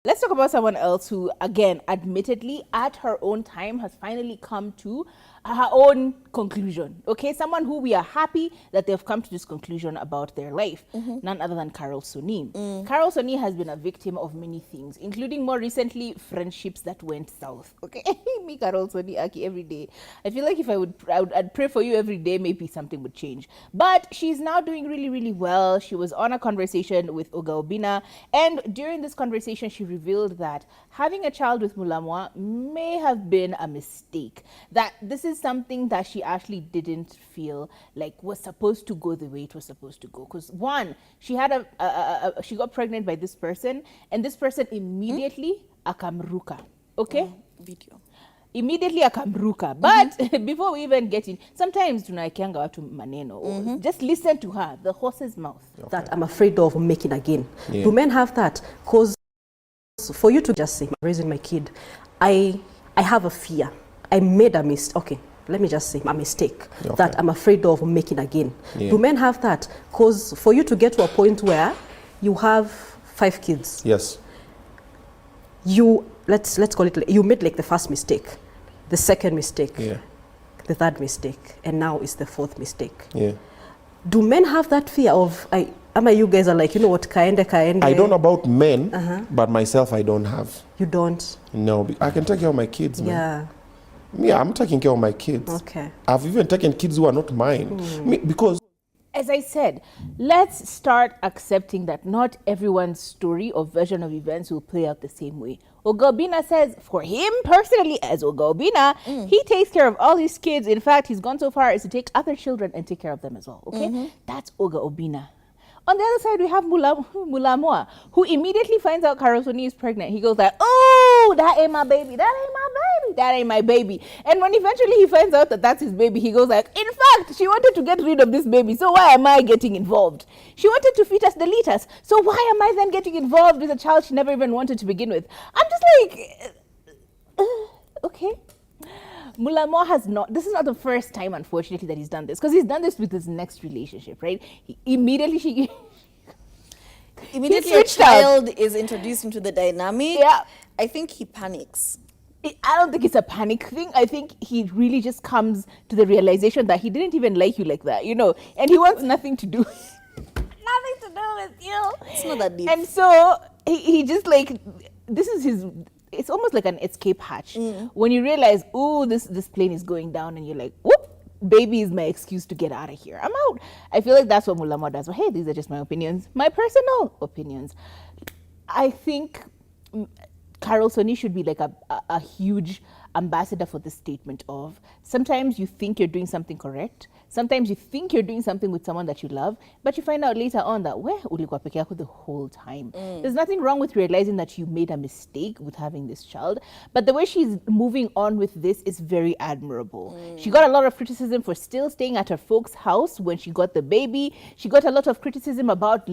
Let's talk about someone else who, again, admittedly, at her own time, has finally come to her own conclusion. Okay, someone who we are happy that they've come to this conclusion about their life. None other than Carol Soni. Carol Soni has been a victim of many things, including more recently friendships that went south. Okay, me Carol Soni Aki every day. I feel like if I'd pray for you every day, maybe something would change. But she's now doing really, really well. She was on a conversation with Oga Obina, and during this conversation, she revealed that having a child with Mulamwah may have been a mistake. That this is something that she actually didn't feel like was supposed to go the way it was supposed to go. Because one, she had she got pregnant by this person, and this person immediately akamruka. Okay? Video. Immediately akamruka. But before we even get in, sometimes tunaikianga watu maneno. Just listen to her, the horse's mouth. Okay. That I'm afraid of making again. Yeah. Do men have that? Because for you to just say, raising my kid, I have a fear. I made a mistake. Okay, let me just say a mistake that I'm afraid of making again. Yeah. Do men have that? Because for you to get to a point where you have 5 kids. Yes. You let's call it. You made like the first mistake, the second mistake, the third mistake, and now it's the 4th mistake. Yeah. Do men have that fear of you guys are like, you know what, kaende. I don't know about men, but myself I don't have. You don't? No, I can take care of my kids, man. Yeah. Yeah, I'm taking care of my kids. Okay. I've even taken kids who are not mine. Because as I said, let's start accepting that not everyone's story or version of events will play out the same way. Oga Obina says for him personally, as Oga Obina, he takes care of all his kids. In fact, he's gone so far as to take other children and take care of them as well. Okay? That's Oga Obina. On the other side, we have Mulamwah, who immediately finds out Carol Soni is pregnant. He goes like, oh, that ain't my baby, that ain't my baby, that ain't my baby. And when eventually he finds out that that's his baby, he goes like, in fact, she wanted to get rid of this baby, so why am I getting involved? She wanted to fetus delete us, so why am I then getting involved with a child she never even wanted to begin with? I'm just like, okay. Mulamwah has not, this is not the first time, unfortunately, that he's done this, because he's done this with his next relationship, right? Immediately a child is introduced into the dynamic. Yeah. I think he panics. I don't think it's a panic thing. I think he really just comes to the realization that he didn't even like you like that, you know, and he wants nothing to do with you. It's not that deep. And so he just like, this is his, it's almost like an escape hatch. When you realize, oh, this plane is going down, and you're like, whoop, baby is my excuse to get out of here. I'm out. I feel like that's what Mulamwah does. But hey, these are just my opinions, my personal opinions. I think Carol Soni should be like a huge ambassador for this statement of sometimes you think you're doing something correct. Sometimes you think you're doing something with someone that you love, but you find out later on that ulikuwa peke yako the whole time. There's nothing wrong with realizing that you made a mistake with having this child, but the way she's moving on with this is very admirable. She got a lot of criticism for still staying at her folks' house when she got the baby. She got a lot of criticism about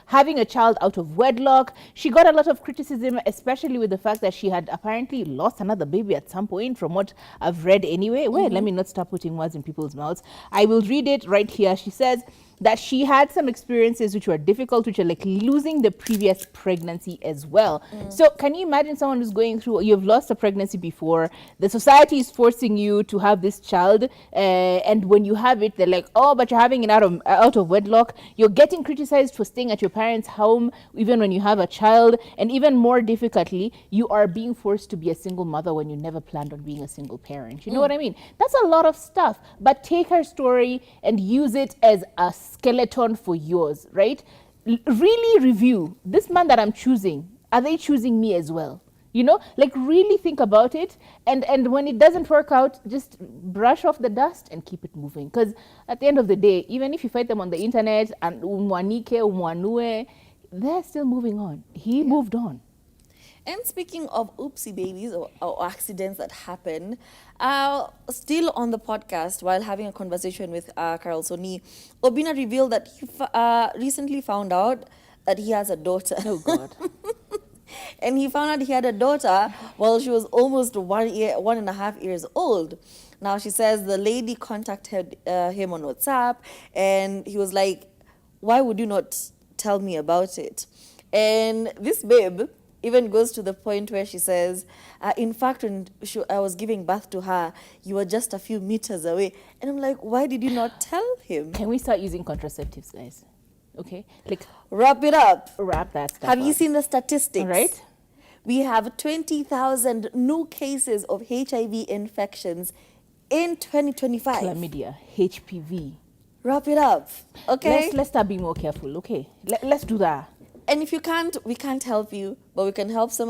having a child out of wedlock. She got a lot of criticism, especially with the fact that she had apparently lost another baby at some point, from what I've read anyway. Let me not start putting words in people's mouths. I will read it right here. She says that she had some experiences which were difficult, which are like losing the previous pregnancy as well. So can you imagine someone who's going through, you've lost a pregnancy before, the society is forcing you to have this child, and when you have it, they're like, oh, but you're having it out of wedlock. You're getting criticized for staying at your parents' home even when you have a child, and even more difficultly, you are being forced to be a single mother when you never planned on being a single parent. You know what I mean? That's a lot of stuff, but take her story and use it as a skeleton for yours, right? Really review, this man that I'm choosing, are they choosing me as well? You know, like really think about it, and when it doesn't work out, just brush off the dust and keep it moving. Because at the end of the day, even if you fight them on the internet and umwanue, they're still moving on. He moved on. And speaking of oopsie babies or accidents that happen, still on the podcast, while having a conversation with Carol Soni, Obina revealed that he recently found out that he has a daughter. Oh, God. And he found out he had a daughter while she was almost 1.5 years old. Now, she says the lady contacted him on WhatsApp, and he was like, why would you not tell me about it? And this babe even goes to the point where she says, in fact, when I was giving birth to her, you were just a few meters away. And I'm like, why did you not tell him? Can we start using contraceptives, guys? Okay, like Wrap it up. wrap that stuff Have you up. seen the statistics? All right. We have 20,000 new cases of HIV infections in 2025. Chlamydia, HPV. Wrap it up, okay? Let's start being more careful. Okay, let's do that. And if you can't, we can't help you, but we can help somebody